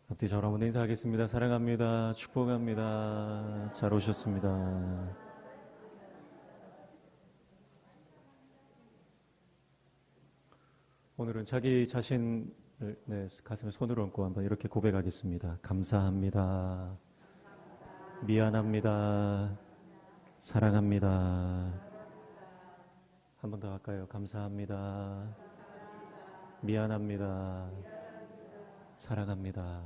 앞뒤 저랑 한번 인사하겠습니다. 사랑합니다. 축복합니다. 잘 오셨습니다. 오늘은 자기 자신을 가슴에 손을 얹고 한번 이렇게 고백하겠습니다. 감사합니다. 미안합니다. 사랑합니다. 한 번 더 할까요? 감사합니다. 미안합니다. 사랑합니다.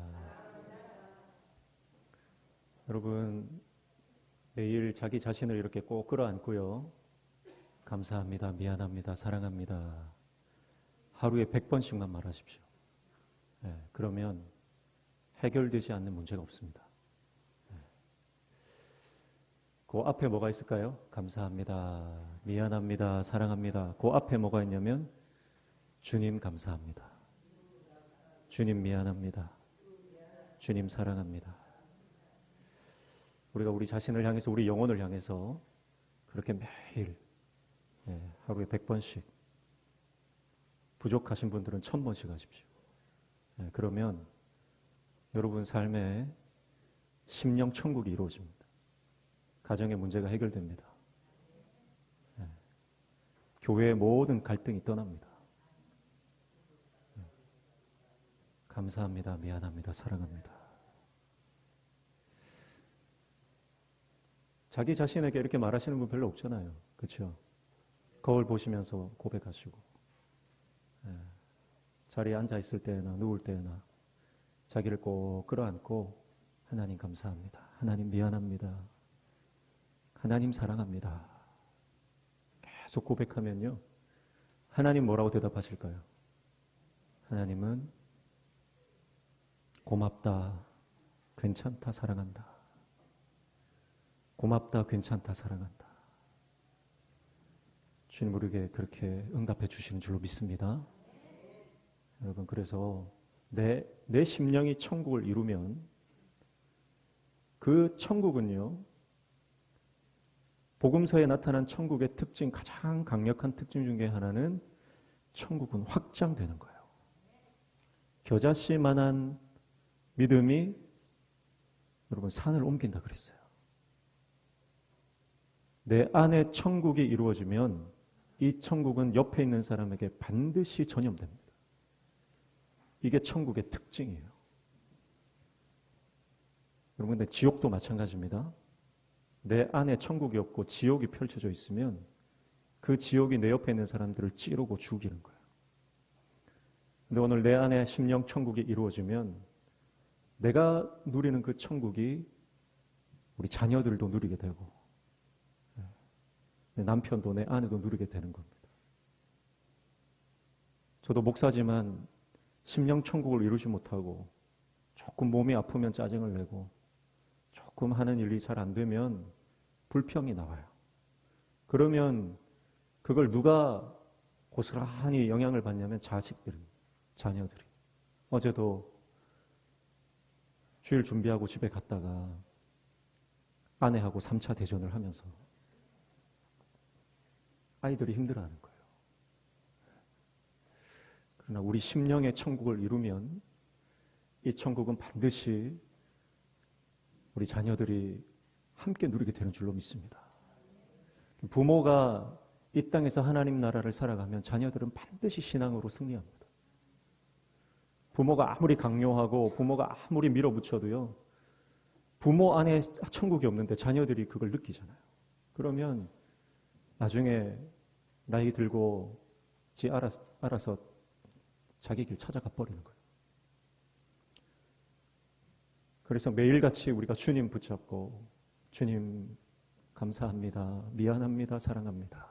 여러분, 매일 자기 자신을 이렇게 꼭 끌어안고요. 감사합니다. 미안합니다. 사랑합니다. 하루에 100번씩만 말하십시오. 그러면 해결되지 않는 문제가 없습니다. 그 앞에 뭐가 있을까요? 감사합니다. 미안합니다. 사랑합니다. 그 앞에 뭐가 있냐면 주님 감사합니다. 주님 미안합니다. 주님 사랑합니다. 우리가 우리 자신을 향해서, 우리 영혼을 향해서 그렇게 매일 하루에 100번씩, 부족하신 분들은 1000번씩 하십시오. 그러면 여러분 삶에 심령 천국이 이루어집니다. 가정의 문제가 해결됩니다. 교회의 모든 갈등이 떠납니다. 감사합니다. 미안합니다. 사랑합니다. 자기 자신에게 이렇게 말하시는 분 별로 없잖아요. 그렇죠? 거울 보시면서 고백하시고, 자리에 앉아 있을 때나 누울 때나 자기를 꼭 끌어안고 하나님 감사합니다. 하나님 미안합니다. 하나님 사랑합니다. 계속 고백하면요, 하나님 뭐라고 대답하실까요? 하나님은 고맙다, 괜찮다, 사랑한다. 고맙다, 괜찮다, 사랑한다. 주님 우리에게 그렇게 응답해 주시는 줄로 믿습니다. 여러분, 그래서 내 심령이 천국을 이루면 그 천국은요, 복음서에 나타난 천국의 특징, 가장 강력한 특징 중에 하나는 천국은 확장되는 거예요. 겨자씨만한 믿음이 여러분 산을 옮긴다 그랬어요. 내 안에 천국이 이루어지면 이 천국은 옆에 있는 사람에게 반드시 전염됩니다. 이게 천국의 특징이에요. 여러분, 근데 지옥도 마찬가지입니다. 내 안에 천국이 없고 지옥이 펼쳐져 있으면 그 지옥이 내 옆에 있는 사람들을 찌르고 죽이는 거예요. 근데 오늘 내 안에 심령 천국이 이루어지면 내가 누리는 그 천국이 우리 자녀들도 누리게 되고 내 남편도 내 아내도 누리게 되는 겁니다. 저도 목사지만 심령 천국을 이루지 못하고 조금 몸이 아프면 짜증을 내고 조금 하는 일이 잘 안 되면 불평이 나와요. 그러면 그걸 누가 고스란히 영향을 받냐면 자식들이, 자녀들이. 어제도 주일 준비하고 집에 갔다가 아내하고 3차 대전을 하면서 아이들이 힘들어하는 거예요. 그러나 우리 심령의 천국을 이루면 이 천국은 반드시 우리 자녀들이 함께 누리게 되는 줄로 믿습니다. 부모가 이 땅에서 하나님 나라를 살아가면 자녀들은 반드시 신앙으로 승리합니다. 부모가 아무리 강요하고 부모가 아무리 밀어붙여도요, 부모 안에 천국이 없는데 자녀들이 그걸 느끼잖아요. 그러면 나중에 나이 들고 지 알아서 자기 길 찾아가 버리는 거예요. 그래서 매일같이 우리가 주님 붙잡고 주님 감사합니다. 미안합니다. 사랑합니다.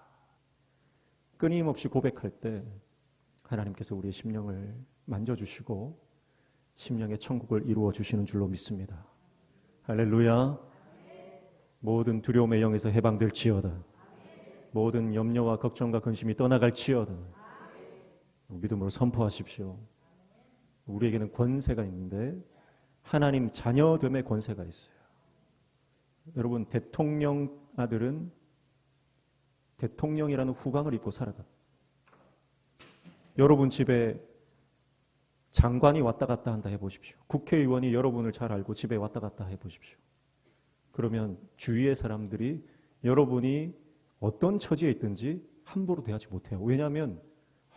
끊임없이 고백할 때 하나님께서 우리의 심령을 만져주시고 심령의 천국을 이루어 주시는 줄로 믿습니다. 할렐루야. 모든 두려움의 영에서 해방될지어다. 모든 염려와 걱정과 근심이 떠나갈지어다. 믿음으로 선포하십시오. 우리에게는 권세가 있는데 하나님 자녀됨의 권세가 있어요. 여러분, 대통령 아들은 대통령이라는 후광을 입고 살아갑니다. 여러분 집에 장관이 왔다 갔다 한다 해보십시오. 국회의원이 여러분을 잘 알고 집에 왔다 갔다 해보십시오. 그러면 주위의 사람들이 여러분이 어떤 처지에 있든지 함부로 대하지 못해요. 왜냐하면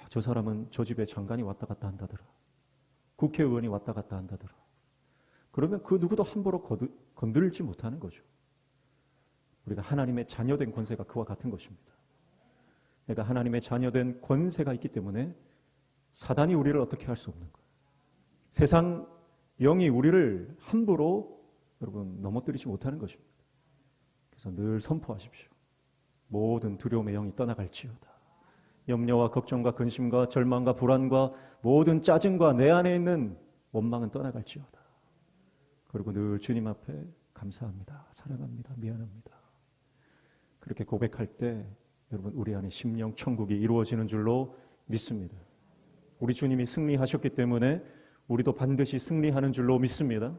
저 사람은 저 집에 장관이 왔다 갔다 한다더라. 국회의원이 왔다 갔다 한다더라. 그러면 그 누구도 함부로 건들지 못하는 거죠. 우리가 하나님의 자녀된 권세가 그와 같은 것입니다. 내가 하나님의 자녀된 권세가 있기 때문에 사단이 우리를 어떻게 할 수 없는 거예요. 세상 영이 우리를 함부로 여러분 넘어뜨리지 못하는 것입니다. 그래서 늘 선포하십시오. 모든 두려움의 영이 떠나갈지어다. 염려와 걱정과 근심과 절망과 불안과 모든 짜증과 내 안에 있는 원망은 떠나갈지어다. 그리고 늘 주님 앞에 감사합니다. 사랑합니다. 미안합니다. 그렇게 고백할 때 여러분 우리 안에 심령 천국이 이루어지는 줄로 믿습니다. 우리 주님이 승리하셨기 때문에 우리도 반드시 승리하는 줄로 믿습니다.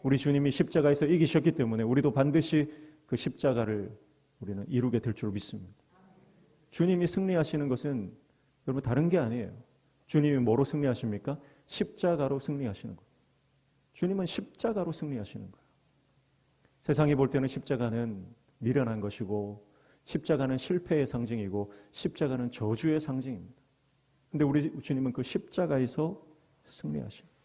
우리 주님이 십자가에서 이기셨기 때문에 우리도 반드시 그 십자가를 우리는 이루게 될 줄로 믿습니다. 주님이 승리하시는 것은 여러분 다른 게 아니에요. 주님이 뭐로 승리하십니까? 십자가로 승리하시는 거예요. 주님은 십자가로 승리하시는 거예요. 세상이 볼 때는 십자가는 미련한 것이고 십자가는 실패의 상징이고 십자가는 저주의 상징입니다. 근데 우리 주님은 그 십자가에서 승리하십니다.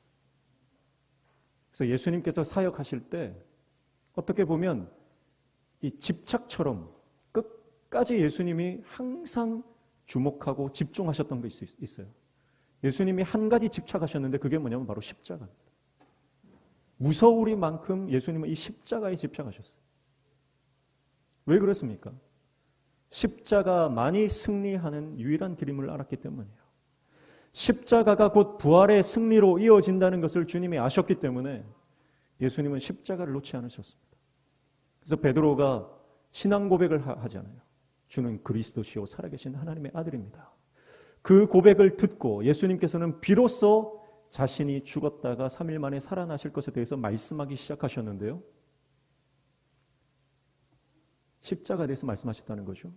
그래서 예수님께서 사역하실 때 어떻게 보면 이 집착처럼 끝까지 예수님이 항상 주목하고 집중하셨던 게 있어요. 예수님이 한 가지 집착하셨는데 그게 뭐냐면 바로 십자가입니다. 무서우리만큼 예수님은 이 십자가에 집착하셨어요. 왜 그렇습니까? 십자가만이 승리하는 유일한 길임을 알았기 때문이에요. 십자가가 곧 부활의 승리로 이어진다는 것을 주님이 아셨기 때문에 예수님은 십자가를 놓지 않으셨습니다. 그래서 베드로가 신앙 고백을 하잖아요. 주는 그리스도시요 살아계신 하나님의 아들입니다. 그 고백을 듣고 예수님께서는 비로소 자신이 죽었다가 3일 만에 살아나실 것에 대해서 말씀하기 시작하셨는데요. 십자가에 대해서 말씀하셨다는 거죠.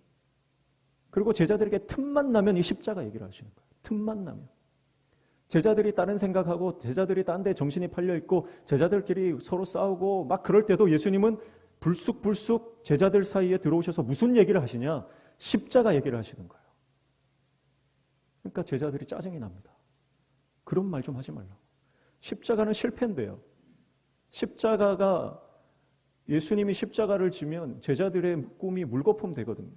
그리고 제자들에게 틈만 나면 이 십자가 얘기를 하시는 거예요. 틈만 나면. 제자들이 다른 생각하고 제자들이 딴 데 정신이 팔려있고 제자들끼리 서로 싸우고 막 그럴 때도 예수님은 불쑥불쑥 제자들 사이에 들어오셔서 무슨 얘기를 하시냐? 십자가 얘기를 하시는 거예요. 그러니까 제자들이 짜증이 납니다. 그런 말 좀 하지 말라고. 십자가는 실패인데요. 십자가가 예수님이 십자가를 지면 제자들의 꿈이 물거품 되거든요.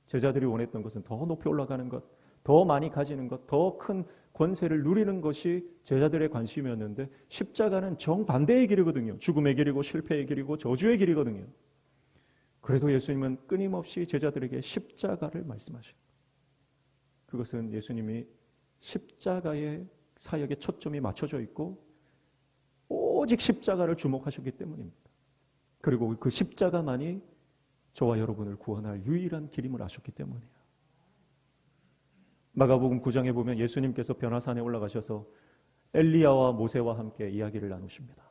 제자들이 원했던 것은 더 높이 올라가는 것, 더 많이 가지는 것, 더 큰 권세를 누리는 것이 제자들의 관심이었는데 십자가는 정반대의 길이거든요. 죽음의 길이고 실패의 길이고 저주의 길이거든요. 그래도 예수님은 끊임없이 제자들에게 십자가를 말씀하십니다. 그것은 예수님이 십자가의 사역에 초점이 맞춰져 있고 오직 십자가를 주목하셨기 때문입니다. 그리고 그 십자가만이 저와 여러분을 구원할 유일한 길임을 아셨기 때문이에요. 마가복음 9장에 보면 예수님께서 변화산에 올라가셔서 엘리야와 모세와 함께 이야기를 나누십니다.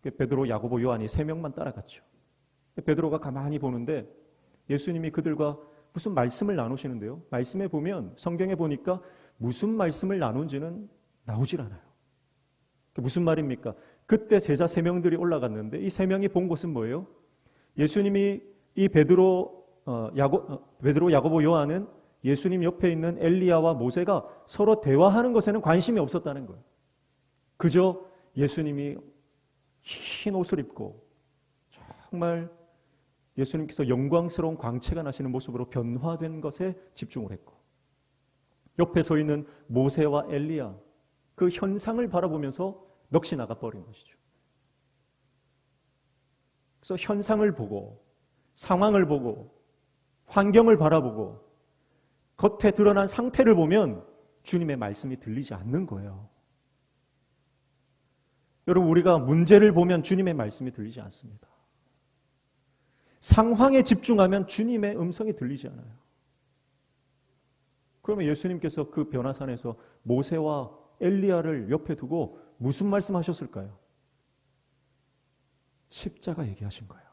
베드로, 야고보, 요한이 3명만 따라갔죠. 베드로가 가만히 보는데 예수님이 그들과 무슨 말씀을 나누시는데요. 말씀에 보면 성경에 보니까 무슨 말씀을 나눈지는 나오질 않아요. 무슨 말입니까? 그때 제자 3명들이 올라갔는데 이 3명이 본 것은 뭐예요? 예수님이 이 베드로, 야고보, 요한은 예수님 옆에 있는 엘리야와 모세가 서로 대화하는 것에는 관심이 없었다는 거예요. 그저 예수님이 흰 옷을 입고 정말 예수님께서 영광스러운 광채가 나시는 모습으로 변화된 것에 집중을 했고 옆에 서 있는 모세와 엘리야 그 현상을 바라보면서 넋이 나가버린 것이죠. 그래서 현상을 보고 상황을 보고 환경을 바라보고 겉에 드러난 상태를 보면 주님의 말씀이 들리지 않는 거예요. 여러분 우리가 문제를 보면 주님의 말씀이 들리지 않습니다. 상황에 집중하면 주님의 음성이 들리지 않아요. 그러면 예수님께서 그 변화산에서 모세와 엘리야를 옆에 두고 무슨 말씀하셨을까요? 십자가 얘기하신 거예요.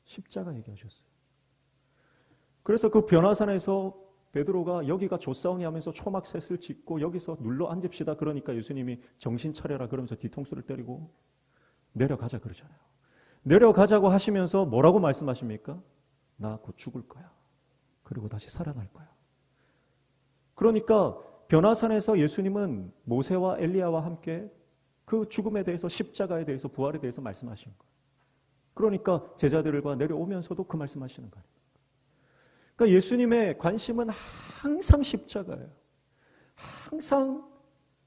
십자가 얘기하셨어요. 그래서 그 변화산에서 베드로가 여기가 조사오니 하면서 초막셋을 짓고 여기서 눌러 앉읍시다 그러니까 예수님이 정신 차려라 그러면서 뒤통수를 때리고 내려가자 그러잖아요. 내려가자고 하시면서 뭐라고 말씀하십니까? 나 곧 죽을 거야. 그리고 다시 살아날 거야. 그러니까 변화산에서 예수님은 모세와 엘리야와 함께 그 죽음에 대해서, 십자가에 대해서, 부활에 대해서 말씀하시는 거예요. 그러니까 제자들과 내려오면서도 그 말씀하시는 거예요. 그러니까 예수님의 관심은 항상 십자가예요. 항상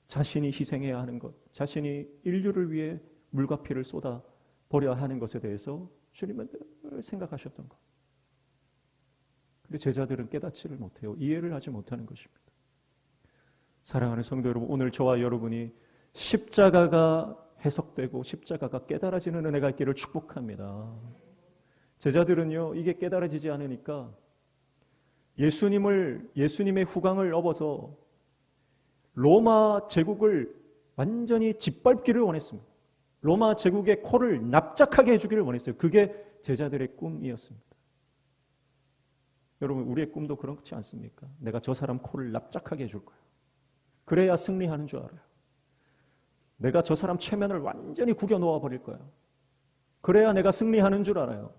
자신이 희생해야 하는 것, 자신이 인류를 위해 물과 피를 쏟아 버려야 하는 것에 대해서 주님은 늘 생각하셨던 것. 근데 제자들은 깨닫지를 못해요. 이해를 하지 못하는 것입니다. 사랑하는 성도 여러분, 오늘 저와 여러분이 십자가가 해석되고 십자가가 깨달아지는 은혜가 있기를 축복합니다. 제자들은요, 이게 깨달아지지 않으니까 예수님의 후광을 업어서 로마 제국을 완전히 짓밟기를 원했습니다. 로마 제국의 코를 납작하게 해주기를 원했어요. 그게 제자들의 꿈이었습니다. 여러분, 우리의 꿈도 그렇지 않습니까? 내가 저 사람 코를 납작하게 해줄 거야. 그래야 승리하는 줄 알아요. 내가 저 사람 체면을 완전히 구겨 놓아버릴 거야. 그래야 내가 승리하는 줄 알아요.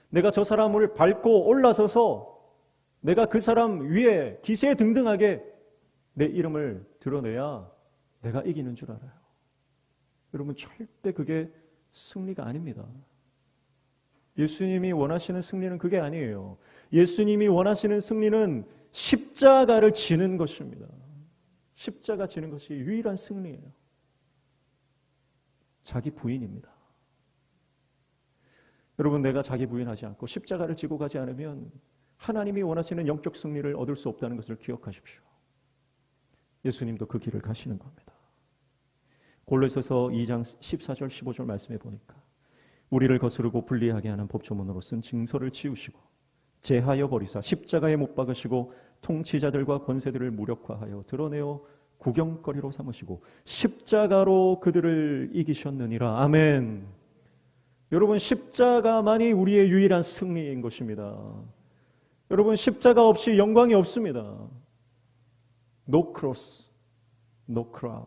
내가 저 사람을 밟고 올라서서 내가 그 사람 위에 기세등등하게 내 이름을 드러내야 내가 이기는 줄 알아요. 여러분, 절대 그게 승리가 아닙니다. 예수님이 원하시는 승리는 그게 아니에요. 예수님이 원하시는 승리는 십자가를 지는 것입니다. 십자가 지는 것이 유일한 승리예요. 자기 부인입니다. 여러분, 내가 자기 부인하지 않고 십자가를 지고 가지 않으면 하나님이 원하시는 영적 승리를 얻을 수 없다는 것을 기억하십시오. 예수님도 그 길을 가시는 겁니다. 골로새서 2장 14절 15절 말씀해 보니까 우리를 거스르고 불리하게 하는 법조문으로 쓴 징설을 지우시고 제하여 버리사 십자가에 못 박으시고 통치자들과 권세들을 무력화하여 드러내어 구경거리로 삼으시고 십자가로 그들을 이기셨느니라. 아멘. 여러분, 십자가만이 우리의 유일한 승리인 것입니다. 여러분, 십자가 없이 영광이 없습니다. No cross, no crown.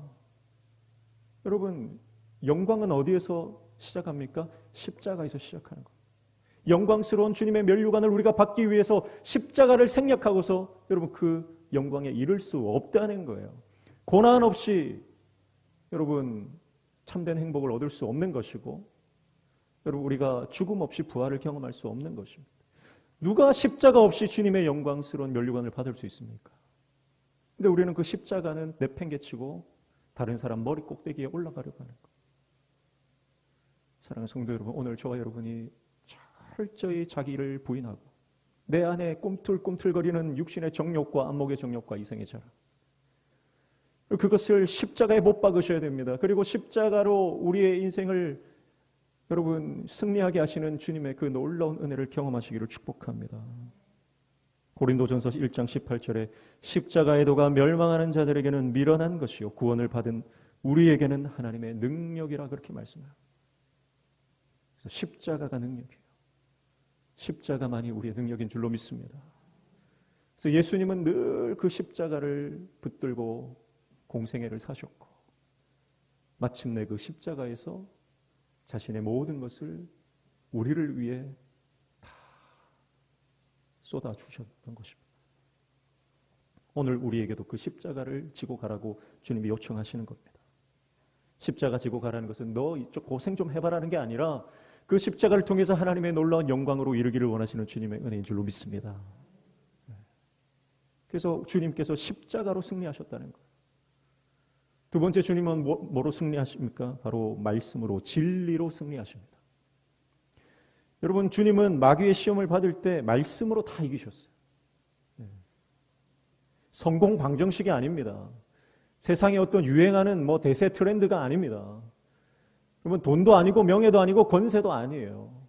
여러분, 영광은 어디에서 시작합니까? 십자가에서 시작하는 거예요. 영광스러운 주님의 면류관을 우리가 받기 위해서 십자가를 생략하고서 여러분 그 영광에 이를 수 없다는 거예요. 고난 없이 여러분 참된 행복을 얻을 수 없는 것이고, 여러분 우리가 죽음 없이 부활을 경험할 수 없는 것입니다. 누가 십자가 없이 주님의 영광스러운 면류관을 받을 수 있습니까? 근데 우리는 그 십자가는 내팽개치고 다른 사람 머리 꼭대기에 올라가려고 하는 거예요. 사랑하는 성도 여러분, 오늘 저와 여러분이 철저히 자기를 부인하고 내 안에 꿈틀꿈틀거리는 육신의 정욕과 안목의 정욕과 이생의 자랑, 그것을 십자가에 못 박으셔야 됩니다. 그리고 십자가로 우리의 인생을 여러분 승리하게 하시는 주님의 그 놀라운 은혜를 경험하시기를 축복합니다. 고린도전서 1장 18절에 십자가의 도가 멸망하는 자들에게는 미련한 것이요 구원을 받은 우리에게는 하나님의 능력이라 그렇게 말씀해요. 그래서 십자가가 능력이에요. 십자가만이 우리의 능력인 줄로 믿습니다. 그래서 예수님은 늘 그 십자가를 붙들고 공생애를 사셨고 마침내 그 십자가에서 자신의 모든 것을 우리를 위해 다 쏟아주셨던 것입니다. 오늘 우리에게도 그 십자가를 지고 가라고 주님이 요청하시는 겁니다. 십자가 지고 가라는 것은 너 이쪽 고생 좀 해봐라는 게 아니라 그 십자가를 통해서 하나님의 놀라운 영광으로 이르기를 원하시는 주님의 은혜인 줄로 믿습니다. 그래서 주님께서 십자가로 승리하셨다는 거예요. 두 번째, 주님은 뭐로 승리하십니까? 바로 말씀으로, 진리로 승리하십니다. 여러분, 주님은 마귀의 시험을 받을 때 말씀으로 다 이기셨어요. 성공 방정식이 아닙니다. 세상에 어떤 유행하는 대세 트렌드가 아닙니다. 여러분, 돈도 아니고 명예도 아니고 권세도 아니에요.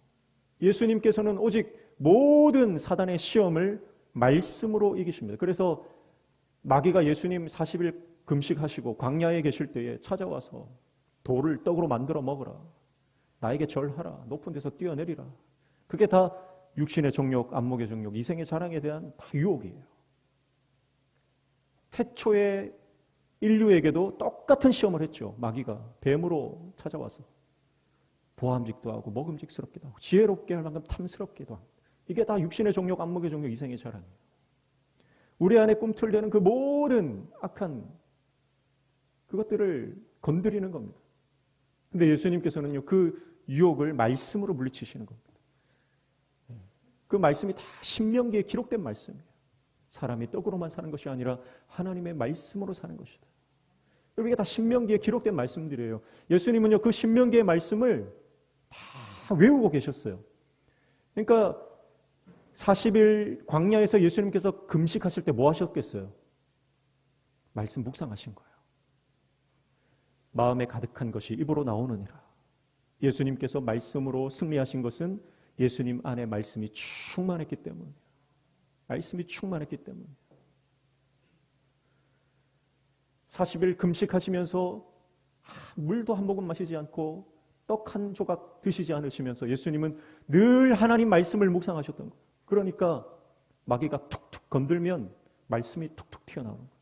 예수님께서는 오직 모든 사단의 시험을 말씀으로 이기십니다. 그래서 마귀가 예수님 40일 금식하시고 광야에 계실 때에 찾아와서 돌을 떡으로 만들어 먹으라, 나에게 절하라, 높은 데서 뛰어내리라, 그게 다 육신의 정욕, 안목의 정욕, 이생의 자랑에 대한 다 유혹이에요. 태초에 인류에게도 똑같은 시험을 했죠. 마귀가 뱀으로 찾아와서 보암직도 하고 먹음직스럽기도 하고 지혜롭게 할 만큼 탐스럽기도 하고, 이게 다 육신의 종력, 안목의 종력, 이생의 자랑이에요. 우리 안에 꿈틀대는 그 모든 악한 그것들을 건드리는 겁니다. 근데 예수님께서는요, 그 유혹을 말씀으로 물리치시는 겁니다. 그 말씀이 다 신명기에 기록된 말씀이에요. 사람이 떡으로만 사는 것이 아니라 하나님의 말씀으로 사는 것이다. 여러분, 이게 다 신명기에 기록된 말씀들이에요. 예수님은요, 그 신명기의 말씀을 다 외우고 계셨어요. 그러니까 40일 광야에서 예수님께서 금식하실 때 뭐 하셨겠어요? 말씀 묵상하신 거예요. 마음에 가득한 것이 입으로 나오느니라. 예수님께서 말씀으로 승리하신 것은 예수님 안에 말씀이 충만했기 때문이에요. 말씀이 충만했기 때문이에요. 40일 금식하시면서 물도 한 모금 마시지 않고 떡 한 조각 드시지 않으시면서 예수님은 늘 하나님 말씀을 묵상하셨던 거예요. 그러니까 마귀가 툭툭 건들면 말씀이 툭툭 튀어나오는 거예요.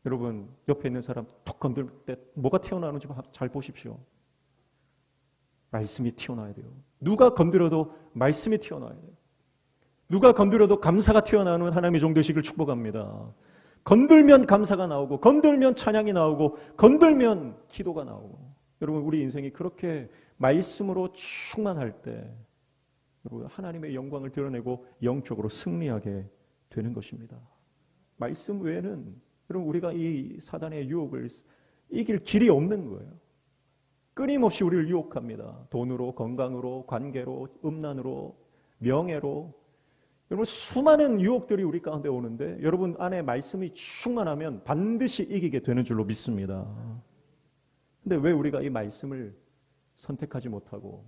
여러분, 옆에 있는 사람 툭 건들 때 뭐가 튀어나오는지 잘 보십시오. 말씀이 튀어나와야 돼요. 누가 건드려도 말씀이 튀어나와야 돼요. 누가 건드려도 감사가 튀어나오는 하나님의 종 되시길 축복합니다. 건들면 감사가 나오고, 건들면 찬양이 나오고, 건들면 기도가 나오고. 여러분, 우리 인생이 그렇게 말씀으로 충만할 때 여러분, 하나님의 영광을 드러내고 영적으로 승리하게 되는 것입니다. 말씀 외에는 여러분, 우리가 이 사단의 유혹을 이길 길이 없는 거예요. 끊임없이 우리를 유혹합니다. 돈으로, 건강으로, 관계로, 음란으로, 명예로. 여러분, 수많은 유혹들이 우리 가운데 오는데 여러분 안에 말씀이 충만하면 반드시 이기게 되는 줄로 믿습니다. 근데 왜 우리가 이 말씀을 선택하지 못하고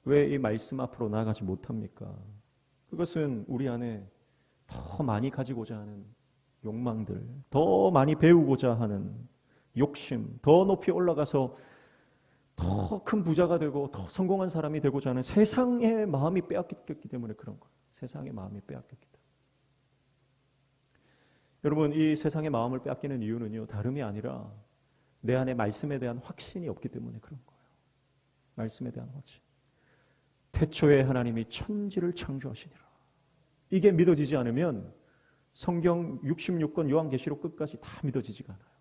왜 이 말씀 앞으로 나아가지 못합니까? 그것은 우리 안에 더 많이 가지고자 하는 욕망들, 더 많이 배우고자 하는 욕심, 더 높이 올라가서 더 큰 부자가 되고 더 성공한 사람이 되고자 하는 세상의 마음이 빼앗겼기 때문에 그런 거예요. 세상의 마음이 빼앗겼기 때문에. 여러분, 이 세상의 마음을 빼앗기는 이유는요, 다름이 아니라 내 안에 말씀에 대한 확신이 없기 때문에 그런 거예요. 말씀에 대한 확신. 태초에 하나님이 천지를 창조하시니라. 이게 믿어지지 않으면 성경 66권 요한계시록 끝까지 다 믿어지지가 않아요.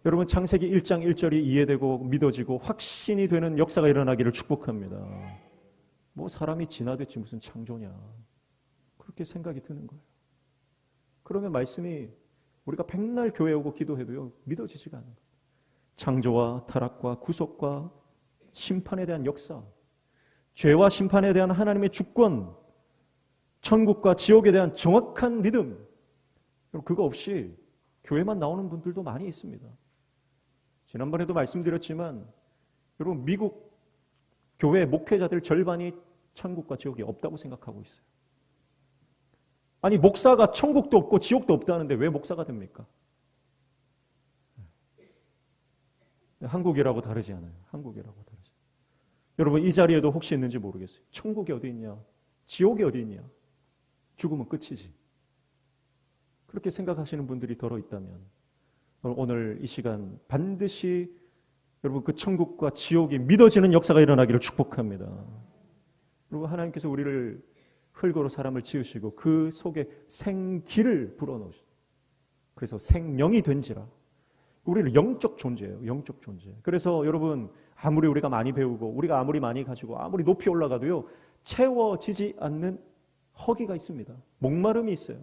여러분, 창세기 1장 1절이 이해되고 믿어지고 확신이 되는 역사가 일어나기를 축복합니다. 뭐 사람이 진화됐지 무슨 창조냐, 그렇게 생각이 드는 거예요. 그러면 말씀이 우리가 백날 교회 오고 기도해도요 믿어지지가 않아요. 창조와 타락과 구속과 심판에 대한 역사, 죄와 심판에 대한 하나님의 주권, 천국과 지옥에 대한 정확한 믿음, 그거 없이 교회만 나오는 분들도 많이 있습니다. 지난번에도 말씀드렸지만 여러분, 미국 교회 목회자들 절반이 천국과 지옥이 없다고 생각하고 있어요. 아니, 목사가 천국도 없고 지옥도 없다는데 왜 목사가 됩니까? 한국이라고 다르지 않아요. 한국이라고 다르지. 여러분, 이 자리에도 혹시 있는지 모르겠어요. 천국이 어디 있냐? 지옥이 어디 있냐? 죽으면 끝이지. 그렇게 생각하시는 분들이 더러 있다면 오늘 이 시간 반드시 여러분 그 천국과 지옥이 믿어지는 역사가 일어나기를 축복합니다. 그리고 하나님께서 우리를 흙으로 사람을 지으시고 그 속에 생기를 불어넣으시고 그래서 생명이 된지라. 우리는 영적 존재예요. 영적 존재. 그래서 여러분 아무리 우리가 많이 배우고 우리가 아무리 많이 가지고 아무리 높이 올라가도요 채워지지 않는 허기가 있습니다. 목마름이 있어요.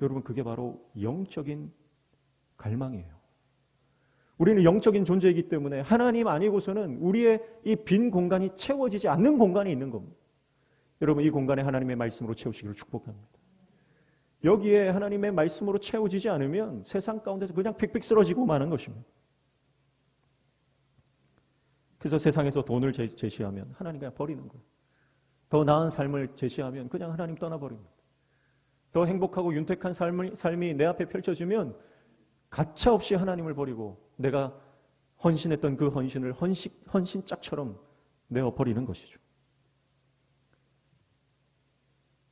여러분 그게 바로 영적인 갈망이에요. 우리는 영적인 존재이기 때문에 하나님 아니고서는 우리의 이 빈 공간이 채워지지 않는 공간이 있는 겁니다. 여러분 이 공간에 하나님의 말씀으로 채우시기를 축복합니다. 여기에 하나님의 말씀으로 채워지지 않으면 세상 가운데서 그냥 픽픽 쓰러지고 마는 것입니다. 그래서 세상에서 돈을 제시하면 하나님 그냥 버리는 거예요. 더 나은 삶을 제시하면 그냥 하나님 떠나버립니다. 더 행복하고 윤택한 삶이 내 앞에 펼쳐지면 가차없이 하나님을 버리고 내가 헌신했던 그 헌신을 헌신짝처럼 내어버리는 것이죠.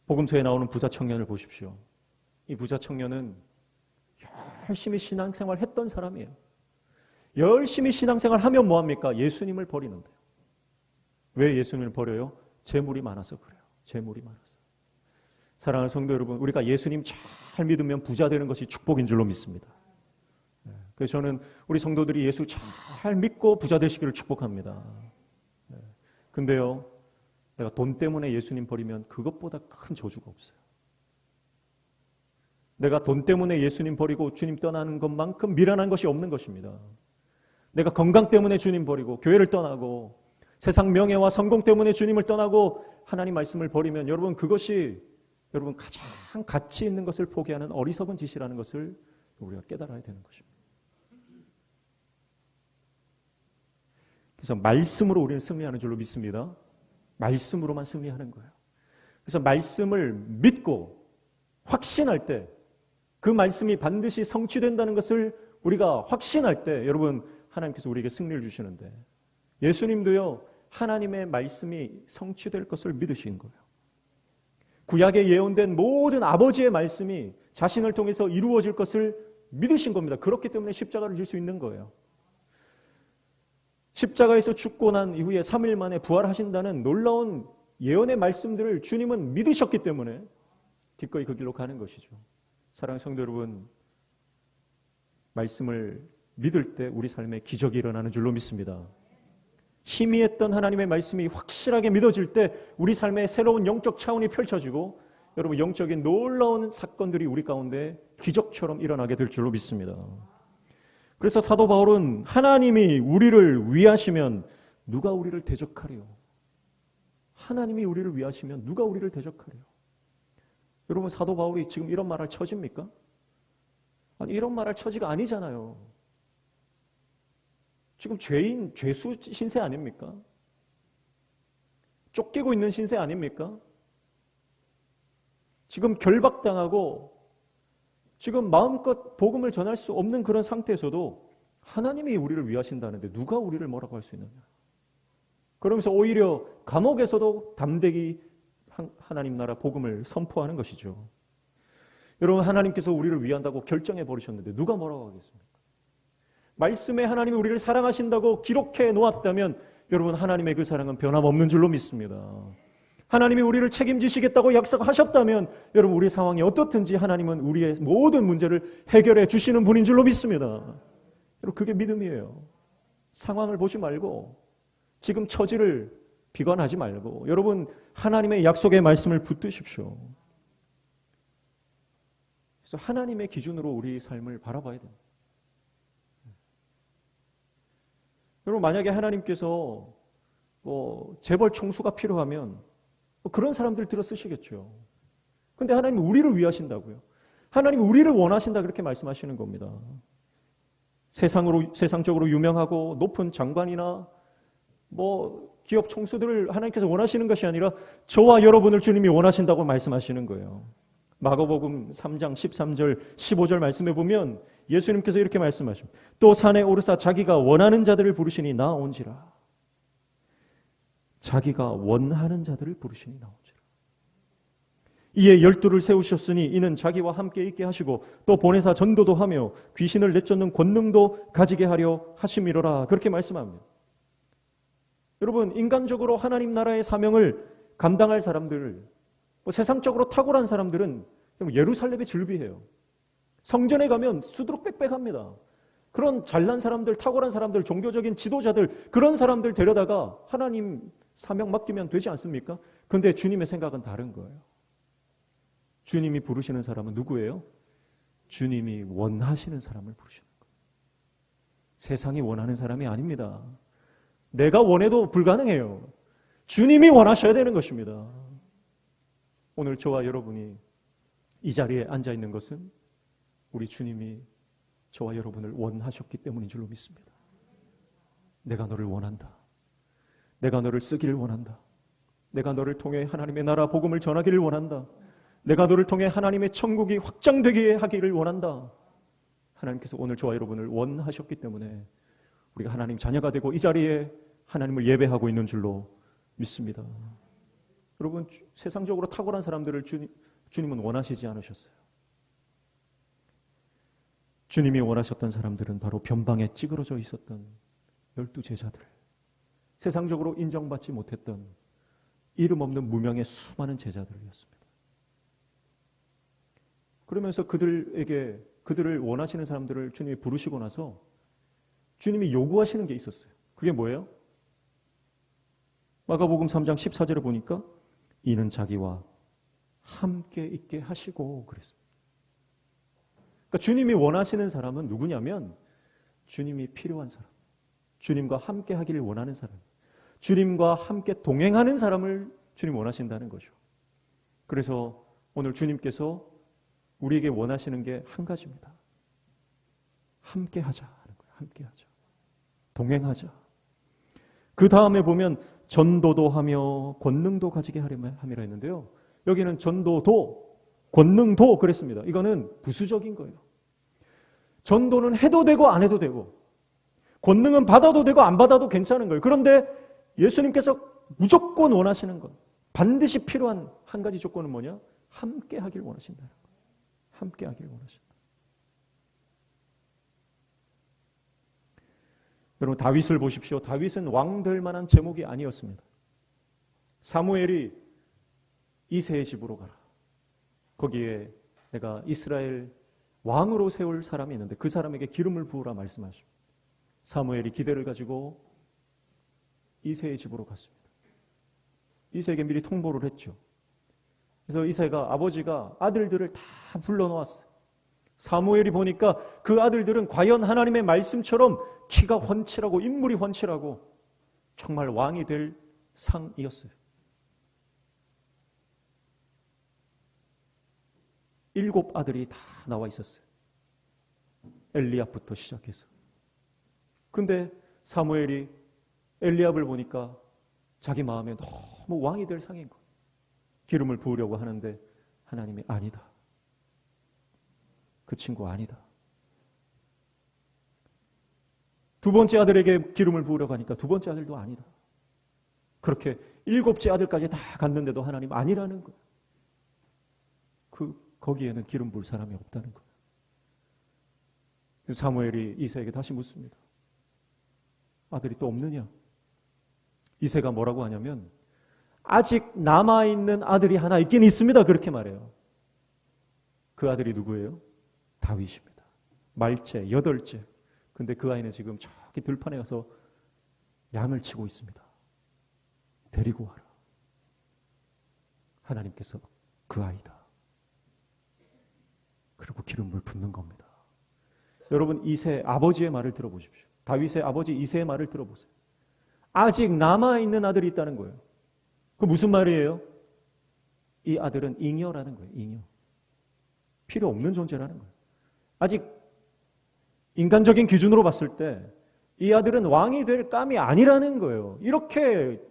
복음서에 나오는 부자 청년을 보십시오. 이 부자 청년은 열심히 신앙생활 했던 사람이에요. 열심히 신앙생활 하면 뭐합니까? 예수님을 버리는데요. 왜 예수님을 버려요? 재물이 많아서 그래요. 재물이 많아서. 사랑하는 성도 여러분, 우리가 예수님 잘 믿으면 부자 되는 것이 축복인 줄로 믿습니다. 그래서 저는 우리 성도들이 예수 잘 믿고 부자 되시기를 축복합니다. 근데요, 내가 돈 때문에 예수님 버리면 그것보다 큰 저주가 없어요. 내가 돈 때문에 예수님 버리고 주님 떠나는 것만큼 미련한 것이 없는 것입니다. 내가 건강 때문에 주님 버리고 교회를 떠나고 세상 명예와 성공 때문에 주님을 떠나고 하나님 말씀을 버리면 여러분 그것이 여러분 가장 가치 있는 것을 포기하는 어리석은 짓이라는 것을 우리가 깨달아야 되는 것입니다. 그래서 말씀으로 우리는 승리하는 줄로 믿습니다. 말씀으로만 승리하는 거예요. 그래서 말씀을 믿고 확신할 때 그 말씀이 반드시 성취된다는 것을 우리가 확신할 때 여러분 하나님께서 우리에게 승리를 주시는데 예수님도요 하나님의 말씀이 성취될 것을 믿으신 거예요. 구약에 예언된 모든 아버지의 말씀이 자신을 통해서 이루어질 것을 믿으신 겁니다. 그렇기 때문에 십자가를 질 수 있는 거예요. 십자가에서 죽고 난 이후에 3일 만에 부활하신다는 놀라운 예언의 말씀들을 주님은 믿으셨기 때문에 기꺼이 그 길로 가는 것이죠. 사랑하는 성도 여러분, 말씀을 믿을 때 우리 삶에 기적이 일어나는 줄로 믿습니다. 희미했던 하나님의 말씀이 확실하게 믿어질 때 우리 삶에 새로운 영적 차원이 펼쳐지고 여러분 영적인 놀라운 사건들이 우리 가운데 기적처럼 일어나게 될 줄로 믿습니다. 그래서 사도 바울은 하나님이 우리를 위하시면 누가 우리를 대적하리요? 하나님이 우리를 위하시면 누가 우리를 대적하리요? 여러분 사도 바울이 지금 이런 말할 처지입니까? 아니 이런 말할 처지가 아니잖아요. 지금 죄수 신세 아닙니까? 쫓기고 있는 신세 아닙니까? 지금 결박당하고 지금 마음껏 복음을 전할 수 없는 그런 상태에서도 하나님이 우리를 위하신다는데 누가 우리를 뭐라고 할 수 있느냐? 그러면서 오히려 감옥에서도 담대히 하나님 나라 복음을 선포하는 것이죠. 여러분 하나님께서 우리를 위한다고 결정해 버리셨는데 누가 뭐라고 하겠습니까? 말씀에 하나님이 우리를 사랑하신다고 기록해 놓았다면 여러분 하나님의 그 사랑은 변함없는 줄로 믿습니다. 하나님이 우리를 책임지시겠다고 약속하셨다면 여러분 우리 상황이 어떻든지 하나님은 우리의 모든 문제를 해결해 주시는 분인 줄로 믿습니다. 여러분 그게 믿음이에요. 상황을 보지 말고 지금 처지를 비관하지 말고 여러분 하나님의 약속의 말씀을 붙드십시오. 그래서 하나님의 기준으로 우리 삶을 바라봐야 됩니다. 여러분 만약에 하나님께서 재벌 총수가 필요하면 그런 사람들 들어 쓰시겠죠. 그런데 하나님이 우리를 위하신다고요. 하나님이 우리를 원하신다 그렇게 말씀하시는 겁니다. 세상적으로 유명하고 높은 장관이나 기업 총수들을 하나님께서 원하시는 것이 아니라 저와 여러분을 주님이 원하신다고 말씀하시는 거예요. 마가복음 3장 13절 15절 말씀해 보면 예수님께서 이렇게 말씀하십니다. 또 산에 오르사 자기가 원하는 자들을 부르시니 나온지라. 자기가 원하는 자들을 부르시니 나온지라. 이에 12를 세우셨으니 이는 자기와 함께 있게 하시고 또 보내사 전도도 하며 귀신을 내쫓는 권능도 가지게 하려 하심이로라. 그렇게 말씀합니다. 여러분 인간적으로 하나님 나라의 사명을 감당할 사람들, 세상적으로 탁월한 사람들은 예루살렘에 즐비해요. 성전에 가면 수두룩빽빽합니다. 그런 잘난 사람들, 탁월한 사람들, 종교적인 지도자들 그런 사람들 데려다가 하나님 사명 맡기면 되지 않습니까? 그런데 주님의 생각은 다른 거예요. 주님이 부르시는 사람은 누구예요? 주님이 원하시는 사람을 부르시는 거예요. 세상이 원하는 사람이 아닙니다. 내가 원해도 불가능해요. 주님이 원하셔야 되는 것입니다. 오늘 저와 여러분이 이 자리에 앉아 있는 것은 우리 주님이 저와 여러분을 원하셨기 때문인 줄로 믿습니다. 내가 너를 원한다. 내가 너를 쓰기를 원한다. 내가 너를 통해 하나님의 나라 복음을 전하기를 원한다. 내가 너를 통해 하나님의 천국이 확장되게 하기를 원한다. 하나님께서 오늘 저와 여러분을 원하셨기 때문에 우리가 하나님 자녀가 되고 이 자리에 하나님을 예배하고 있는 줄로 믿습니다. 여러분, 세상적으로 탁월한 사람들을 주님은 원하시지 않으셨어요. 주님이 원하셨던 사람들은 바로 변방에 찌그러져 있었던 12제자들, 세상적으로 인정받지 못했던 이름 없는 무명의 수많은 제자들이었습니다. 그러면서 그들을 원하시는 사람들을 주님이 부르시고 나서 주님이 요구하시는 게 있었어요. 그게 뭐예요? 마가복음 3장 14절에 보니까 이는 자기와 함께 있게 하시고 그랬습니다. 그러니까 주님이 원하시는 사람은 누구냐면 주님이 필요한 사람, 주님과 함께 하기를 원하는 사람, 주님과 함께 동행하는 사람을 주님 원하신다는 거죠. 그래서 오늘 주님께서 우리에게 원하시는 게 한 가지입니다. 함께 하자 하는 거예요. 함께 하자. 동행하자. 그 다음에 보면 전도도 하며 권능도 가지게 함이라 했는데요. 여기는 전도도, 권능도 그랬습니다. 이거는 부수적인 거예요. 전도는 해도 되고 안 해도 되고, 권능은 받아도 되고 안 받아도 괜찮은 거예요. 그런데 예수님께서 무조건 원하시는 것, 반드시 필요한 한 가지 조건은 뭐냐? 함께 하길 원하신다는 거예요. 함께 하길 원하신다. 여러분, 다윗을 보십시오. 다윗은 왕 될 만한 제목이 아니었습니다. 사무엘이 이새의 집으로 가라. 거기에 내가 이스라엘 왕으로 세울 사람이 있는데 그 사람에게 기름을 부으라 말씀하십니다. 사무엘이 기대를 가지고 이새의 집으로 갔습니다. 이새에게 미리 통보를 했죠. 그래서 이새가 아버지가 아들들을 다 불러놓았어요. 사무엘이 보니까 그 아들들은 과연 하나님의 말씀처럼 키가 훤칠하고 인물이 훤칠하고 정말 왕이 될 상이었어요. 7 아들이 다 나와 있었어요. 엘리압부터 시작해서. 근데 사무엘이 엘리압을 보니까 자기 마음에 너무 왕이 될 상인 거예요. 기름을 부으려고 하는데 하나님이 아니다. 그 친구 아니다. 두 번째 아들에게 기름을 부으려고 하니까 두 번째 아들도 아니다. 그렇게 7째 아들까지 다 갔는데도 하나님 아니라는 거예요. 거기에는 기름 부을 사람이 없다는 거예요. 사무엘이 이새에게 다시 묻습니다. 아들이 또 없느냐? 이새가 뭐라고 하냐면 아직 남아있는 아들이 하나 있긴 있습니다. 그렇게 말해요. 그 아들이 누구예요? 다윗입니다. 말째, 8째. 근데 그 아이는 지금 저기 들판에 가서 양을 치고 있습니다. 데리고 와라. 하나님께서 그 아이다. 그리고 기름을 붓는 겁니다. 여러분, 이새 아버지의 말을 들어보십시오. 다윗의 아버지 이새의 말을 들어보세요. 아직 남아있는 아들이 있다는 거예요. 그 무슨 말이에요? 이 아들은 잉여라는 거예요. 잉여. 필요 없는 존재라는 거예요. 아직 인간적인 기준으로 봤을 때 이 아들은 왕이 될 감이 아니라는 거예요. 이렇게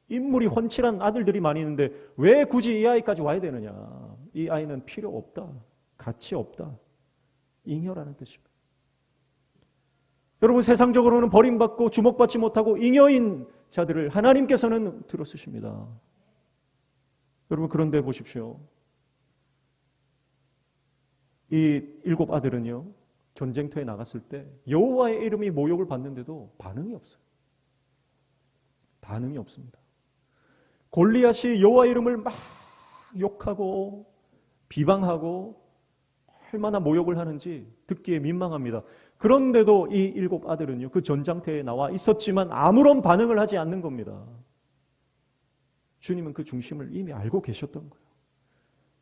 인물이 훤칠한 아들들이 많이 있는데 왜 굳이 이 아이까지 와야 되느냐. 이 아이는 필요 없다. 가치 없다. 잉여라는 뜻입니다. 여러분, 세상적으로는 버림받고 주목받지 못하고 잉여인 자들을 하나님께서는 들어쓰십니다. 여러분, 그런데 보십시오. 이 7 아들은요, 전쟁터에 나갔을 때 여호와의 이름이 모욕을 받는데도 반응이 없어요. 반응이 없습니다. 골리앗이 여호와의 이름을 막 욕하고 비방하고 얼마나 모욕을 하는지 듣기에 민망합니다. 그런데도 이 7 아들은요, 그 전장터에 나와 있었지만 아무런 반응을 하지 않는 겁니다. 주님은 그 중심을 이미 알고 계셨던 거예요.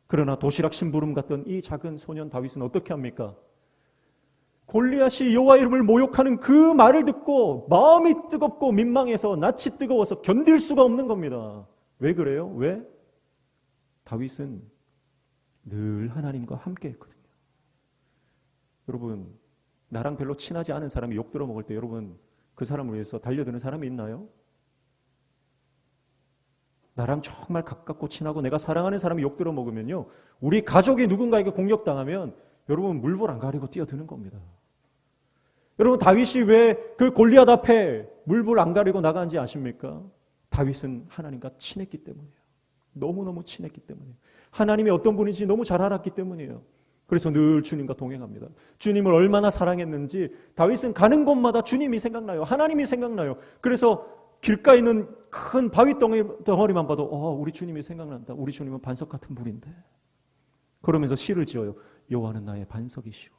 그러나 도시락 심부름 같던 이 작은 소년 다윗은 어떻게 합니까? 골리앗이 여호와 이름을 모욕하는 그 말을 듣고 마음이 뜨겁고 민망해서 낯이 뜨거워서 견딜 수가 없는 겁니다. 왜 그래요? 왜? 다윗은 늘 하나님과 함께 했거든요. 여러분, 나랑 별로 친하지 않은 사람이 욕 들어먹을 때 여러분, 그 사람을 위해서 달려드는 사람이 있나요? 나랑 정말 가깝고 친하고 내가 사랑하는 사람이 욕 들어먹으면요, 우리 가족이 누군가에게 공격당하면 여러분, 물불 안 가리고 뛰어드는 겁니다. 여러분, 다윗이 왜 그 골리앗 앞에 물불 안 가리고 나간지 아십니까? 다윗은 하나님과 친했기 때문이에요. 너무너무 친했기 때문이에요. 하나님이 어떤 분인지 너무 잘 알았기 때문이에요. 그래서 늘 주님과 동행합니다. 주님을 얼마나 사랑했는지 다윗은 가는 곳마다 주님이 생각나요. 하나님이 생각나요. 그래서 길가에 있는 큰 바위 덩어리만 봐도 우리 주님이 생각난다. 우리 주님은 반석 같은 분인데. 그러면서 시를 지어요. 여호와는 나의 반석이시오.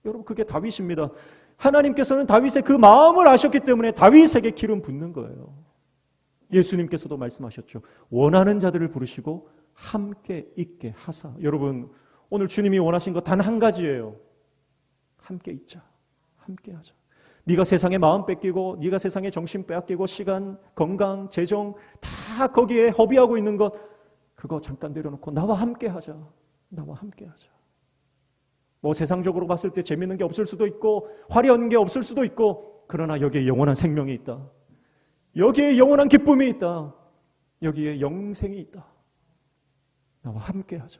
여러분 그게 다윗입니다. 하나님께서는 다윗의 그 마음을 아셨기 때문에 다윗에게 기름 붓는 거예요. 예수님께서도 말씀하셨죠. 원하는 자들을 부르시고 함께 있게 하사. 여러분 오늘 주님이 원하신 거 단 한 가지예요. 함께 있자. 함께 하자. 네가 세상에 마음 뺏기고 네가 세상에 정신 빼앗기고 시간, 건강, 재정 다 거기에 허비하고 있는 것 그거 잠깐 내려놓고 나와 함께 하자. 나와 함께 하자. 뭐 세상적으로 봤을 때 재밌는 게 없을 수도 있고 화려한 게 없을 수도 있고 그러나 여기에 영원한 생명이 있다. 여기에 영원한 기쁨이 있다. 여기에 영생이 있다. 나와 함께 하자.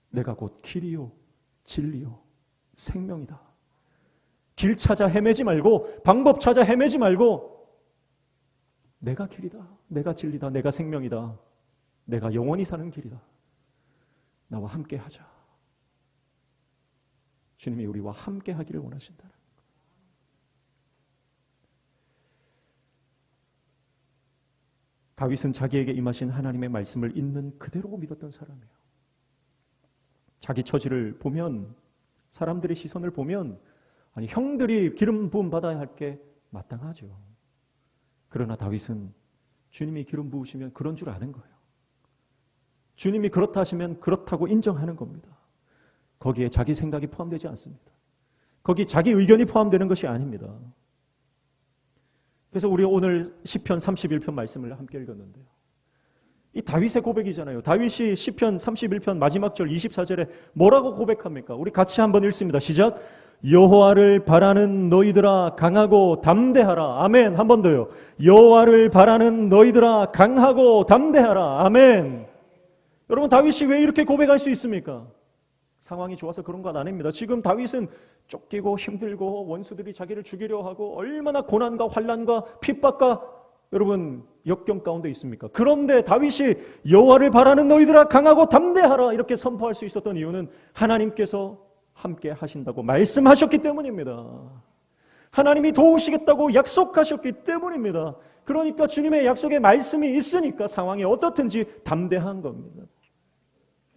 내가 곧 길이요 진리요 생명이다. 길 찾아 헤매지 말고 방법 찾아 헤매지 말고 내가 길이다. 내가 진리다. 내가 생명이다. 내가 영원히 사는 길이다. 나와 함께 하자. 주님이 우리와 함께 하기를 원하신다는 거예요. 다윗은 자기에게 임하신 하나님의 말씀을 있는 그대로 믿었던 사람이에요. 자기 처지를 보면 사람들의 시선을 보면 아니 형들이 기름 부음 받아야 할 게 마땅하죠. 그러나 다윗은 주님이 기름 부으시면 그런 줄 아는 거예요. 주님이 그렇다 하시면 그렇다고 인정하는 겁니다. 거기에 자기 생각이 포함되지 않습니다. 거기 자기 의견이 포함되는 것이 아닙니다. 그래서 우리 오늘 시편 31편 말씀을 함께 읽었는데요. 이 다윗의 고백이잖아요. 다윗이 시편 31편 마지막 절 24절에 뭐라고 고백합니까? 우리 같이 한번 읽습니다. 시작. 여호와를 바라는 너희들아 강하고 담대하라. 아멘. 한 번 더요. 여호와를 바라는 너희들아 강하고 담대하라. 아멘. 여러분 다윗이 왜 이렇게 고백할 수 있습니까? 상황이 좋아서 그런 건 아닙니다. 지금 다윗은 쫓기고 힘들고 원수들이 자기를 죽이려 하고 얼마나 고난과 환난과 핍박과 여러분 역경 가운데 있습니까? 그런데 다윗이 여호와를 바라는 너희들아 강하고 담대하라 이렇게 선포할 수 있었던 이유는 하나님께서 함께 하신다고 말씀하셨기 때문입니다. 하나님이 도우시겠다고 약속하셨기 때문입니다. 그러니까 주님의 약속의 말씀이 있으니까 상황이 어떻든지 담대한 겁니다.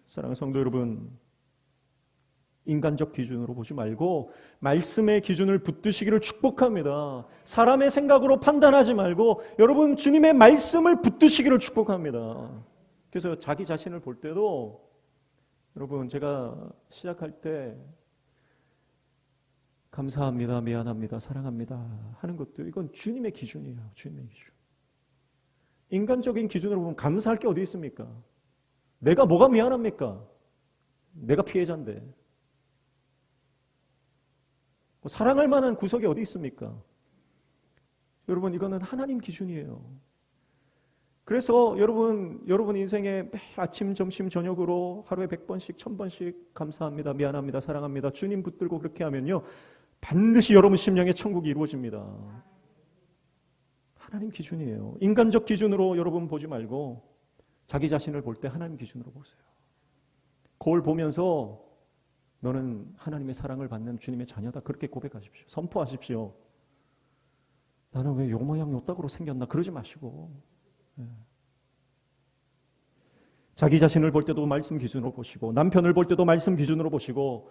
사랑하는 성도 여러분, 인간적 기준으로 보지 말고 말씀의 기준을 붙드시기를 축복합니다. 사람의 생각으로 판단하지 말고 여러분 주님의 말씀을 붙드시기를 축복합니다. 그래서 자기 자신을 볼 때도 여러분 제가 시작할 때 감사합니다, 미안합니다, 사랑합니다 하는 것도 이건 주님의 기준이에요. 주님의 기준. 인간적인 기준으로 보면 감사할 게 어디 있습니까? 내가 뭐가 미안합니까? 내가 피해자인데. 사랑할 만한 구석이 어디 있습니까? 여러분 이거는 하나님 기준이에요. 그래서 여러분 인생에 매일 아침, 점심, 저녁으로 하루에 100번씩, 1000번씩 감사합니다, 미안합니다, 사랑합니다 주님 붙들고 그렇게 하면요 반드시 여러분 심령의 천국이 이루어집니다. 하나님 기준이에요. 인간적 기준으로 여러분 보지 말고 자기 자신을 볼 때 하나님 기준으로 보세요. 거울 보면서 너는 하나님의 사랑을 받는 주님의 자녀다. 그렇게 고백하십시오. 선포하십시오. 나는 왜 요 모양 요 딱으로 생겼나 그러지 마시고 자기 자신을 볼 때도 말씀 기준으로 보시고 남편을 볼 때도 말씀 기준으로 보시고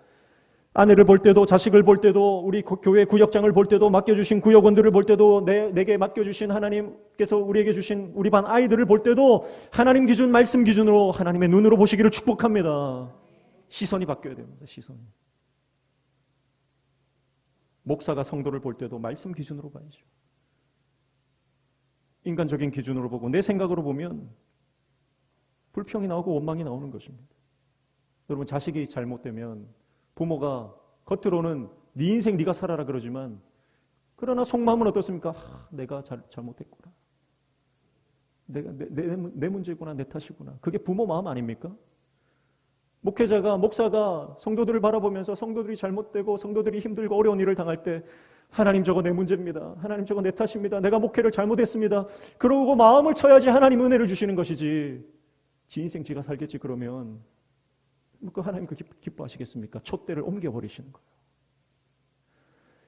아내를 볼 때도 자식을 볼 때도 우리 교회 구역장을 볼 때도 맡겨주신 구역원들을 볼 때도 내게 맡겨주신 하나님께서 우리에게 주신 우리 반 아이들을 볼 때도 하나님 기준 말씀 기준으로 하나님의 눈으로 보시기를 축복합니다. 시선이 바뀌어야 됩니다. 시선이. 목사가 성도를 볼 때도 말씀 기준으로 봐야죠. 인간적인 기준으로 보고 내 생각으로 보면 불평이 나오고 원망이 나오는 것입니다. 여러분 자식이 잘못되면 부모가 겉으로는 네 인생 네가 살아라 그러지만 그러나 속마음은 어떻습니까? 내가 잘못했구나. 내 문제구나. 내 탓이구나. 그게 부모 마음 아닙니까? 목회자가, 목사가 성도들을 바라보면서 성도들이 잘못되고 성도들이 힘들고 어려운 일을 당할 때 하나님 저거 내 문제입니다. 하나님 저거 내 탓입니다. 내가 목회를 잘못했습니다. 그러고 마음을 쳐야지 하나님 은혜를 주시는 것이지. 지 인생 지가 살겠지 그러면 그 하나님 그 기뻐하시겠습니까? 촛대를 옮겨버리시는 거예요.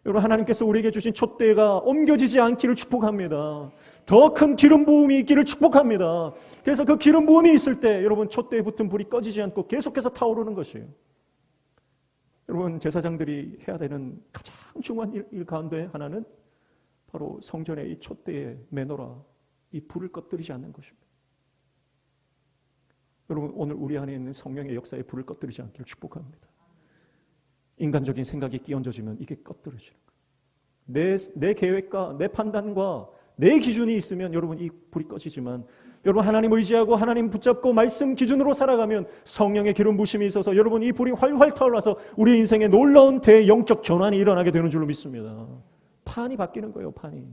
여러분, 하나님께서 우리에게 주신 촛대가 옮겨지지 않기를 축복합니다. 더 큰 기름 부음이 있기를 축복합니다. 그래서 그 기름 부음이 있을 때 여러분 촛대에 붙은 불이 꺼지지 않고 계속해서 타오르는 것이에요. 여러분, 제사장들이 해야 되는 가장 중요한 일 가운데 하나는 바로 성전의 이 촛대에 매너라 이 불을 꺼뜨리지 않는 것입니다. 여러분, 오늘 우리 안에 있는 성령의 역사에 불을 꺼뜨리지 않기를 축복합니다. 인간적인 생각이 끼얹어지면 이게 꺼뜨려지는 거예요. 내 계획과 내 판단과 내 기준이 있으면 여러분 이 불이 꺼지지만 여러분 하나님 의지하고 하나님 붙잡고 말씀 기준으로 살아가면 성령의 기름 부심이 있어서 여러분 이 불이 활활 타올라서 우리 인생에 놀라운 대영적 전환이 일어나게 되는 줄로 믿습니다. 판이 바뀌는 거예요. 판이.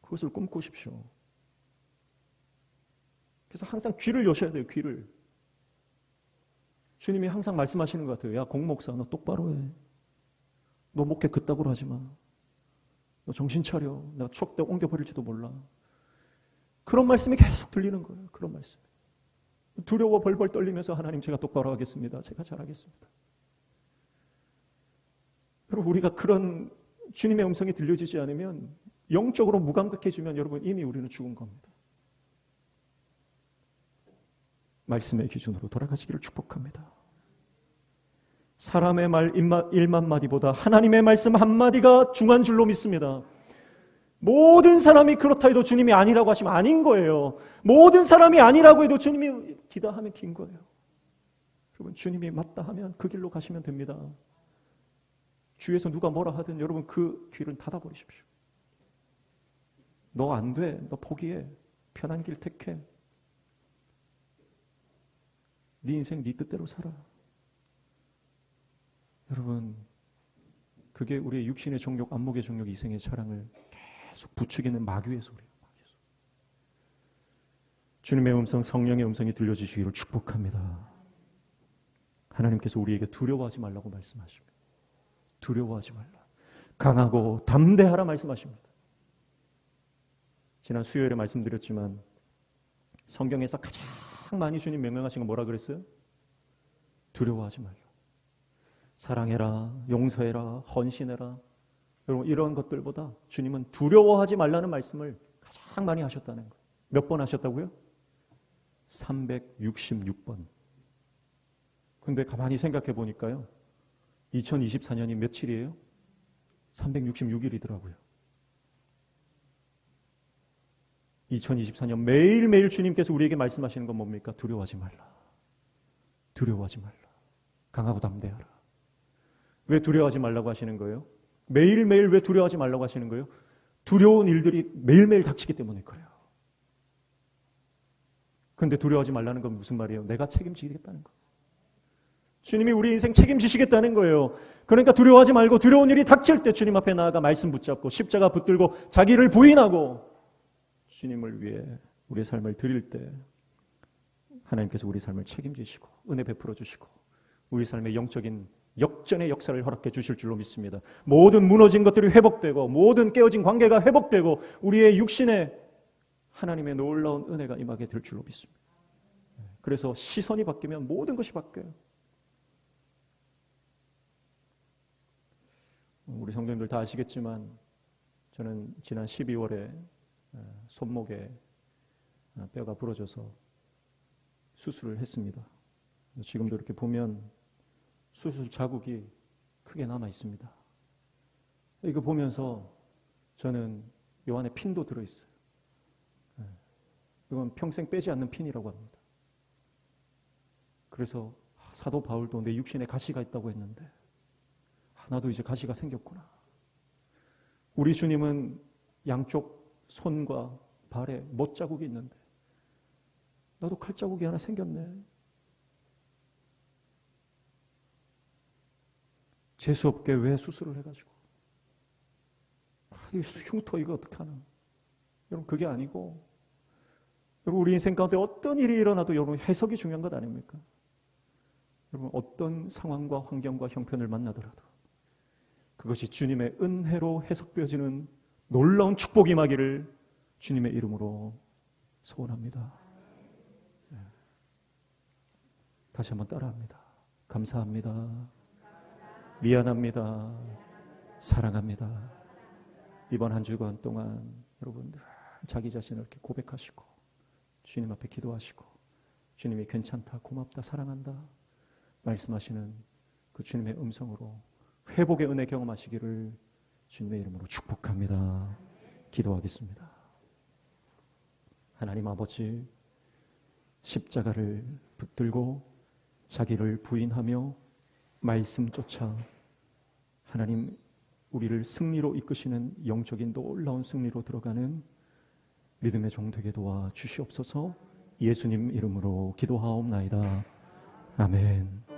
그것을 꿈꾸십시오. 그래서 항상 귀를 여셔야 돼요. 귀를. 주님이 항상 말씀하시는 것 같아요. 야, 공목사 너 똑바로 해. 너 목회 그따구로 하지 마. 너 정신 차려. 내가 촉대 옮겨버릴지도 몰라. 그런 말씀이 계속 들리는 거예요. 그런 말씀. 두려워 벌벌 떨리면서 하나님 제가 똑바로 하겠습니다. 제가 잘하겠습니다. 여러분, 우리가 그런 주님의 음성이 들려지지 않으면 영적으로 무감각해지면 여러분 이미 우리는 죽은 겁니다. 말씀의 기준으로 돌아가시기를 축복합니다. 사람의 말 1만 마디보다 하나님의 말씀 한마디가 중요한 줄로 믿습니다. 모든 사람이 그렇다 해도 주님이 아니라고 하시면 아닌 거예요. 모든 사람이 아니라고 해도 주님이 기다 하면 긴 거예요. 여러분, 주님이 맞다 하면 그 길로 가시면 됩니다. 주위에서 누가 뭐라 하든 여러분 그 귀를 닫아버리십시오. 너 안 돼. 너 포기해. 편한 길 택해. 네 인생 네 뜻대로 살아. 여러분, 그게 우리의 육신의 정욕, 안목의 정욕, 이생의 사랑을 계속 부추기는 마귀의 소리예요. 주님의 음성, 성령의 음성이 들려주시기를 축복합니다. 하나님께서 우리에게 두려워하지 말라고 말씀하십니다. 두려워하지 말라. 강하고 담대하라 말씀하십니다. 지난 수요일에 말씀드렸지만 성경에서 가장 많이 주님 명령하신 건 뭐라 그랬어요? 두려워하지 말라. 사랑해라, 용서해라, 헌신해라. 여러분, 이런 것들보다 주님은 두려워하지 말라는 말씀을 가장 많이 하셨다는 거예요. 몇 번 하셨다고요? 366번. 근데 가만히 생각해 보니까요, 2024년이 며칠이에요? 366일이더라고요. 2024년 매일매일 주님께서 우리에게 말씀하시는 건 뭡니까? 두려워하지 말라. 두려워하지 말라. 강하고 담대하라. 왜 두려워하지 말라고 하시는 거예요? 매일매일 왜 두려워하지 말라고 하시는 거예요? 두려운 일들이 매일매일 닥치기 때문에 그래요. 그런데 두려워하지 말라는 건 무슨 말이에요? 내가 책임지겠다는 거예요. 주님이 우리 인생 책임지시겠다는 거예요. 그러니까 두려워하지 말고 두려운 일이 닥칠 때 주님 앞에 나아가 말씀 붙잡고 십자가 붙들고 자기를 부인하고 주님을 위해 우리의 삶을 드릴 때 하나님께서 우리 삶을 책임지시고 은혜 베풀어 주시고 우리 삶의 영적인 역전의 역사를 허락해 주실 줄로 믿습니다. 모든 무너진 것들이 회복되고 모든 깨어진 관계가 회복되고 우리의 육신에 하나님의 놀라운 은혜가 임하게 될 줄로 믿습니다. 그래서 시선이 바뀌면 모든 것이 바뀌어요. 우리 성도님들 다 아시겠지만 저는 지난 12월에 손목에 뼈가 부러져서 수술을 했습니다. 지금도 이렇게 보면 수술 자국이 크게 남아 있습니다. 이거 보면서 저는 요 안에 핀도 들어있어요. 이건 평생 빼지 않는 핀이라고 합니다. 그래서 사도 바울도 내 육신에 가시가 있다고 했는데 나도 이제 가시가 생겼구나. 우리 주님은 양쪽 손과 발에 못자국이 있는데 나도 칼자국이 하나 생겼네. 재수없게 왜 수술을 해가지고 이 흉터 이거 어떡하나. 여러분 그게 아니고 여러분 우리 인생 가운데 어떤 일이 일어나도 여러분 해석이 중요한 것 아닙니까? 여러분, 어떤 상황과 환경과 형편을 만나더라도 그것이 주님의 은혜로 해석되어지는 놀라운 축복이 임하기를 주님의 이름으로 소원합니다. 네. 다시 한번 따라합니다. 감사합니다. 미안합니다. 사랑합니다. 이번 한 주간 동안 여러분들 자기 자신을 이렇게 고백하시고 주님 앞에 기도하시고 주님이 괜찮다, 고맙다, 사랑한다 말씀하시는 그 주님의 음성으로 회복의 은혜 경험하시기를 주님의 이름으로 축복합니다. 기도하겠습니다. 하나님 아버지, 십자가를 붙들고 자기를 부인하며 말씀 쫓아 하나님 우리를 승리로 이끄시는 영적인 놀라운 승리로 들어가는 믿음의 종 되게 도와 주시옵소서. 예수님 이름으로 기도하옵나이다. 아멘.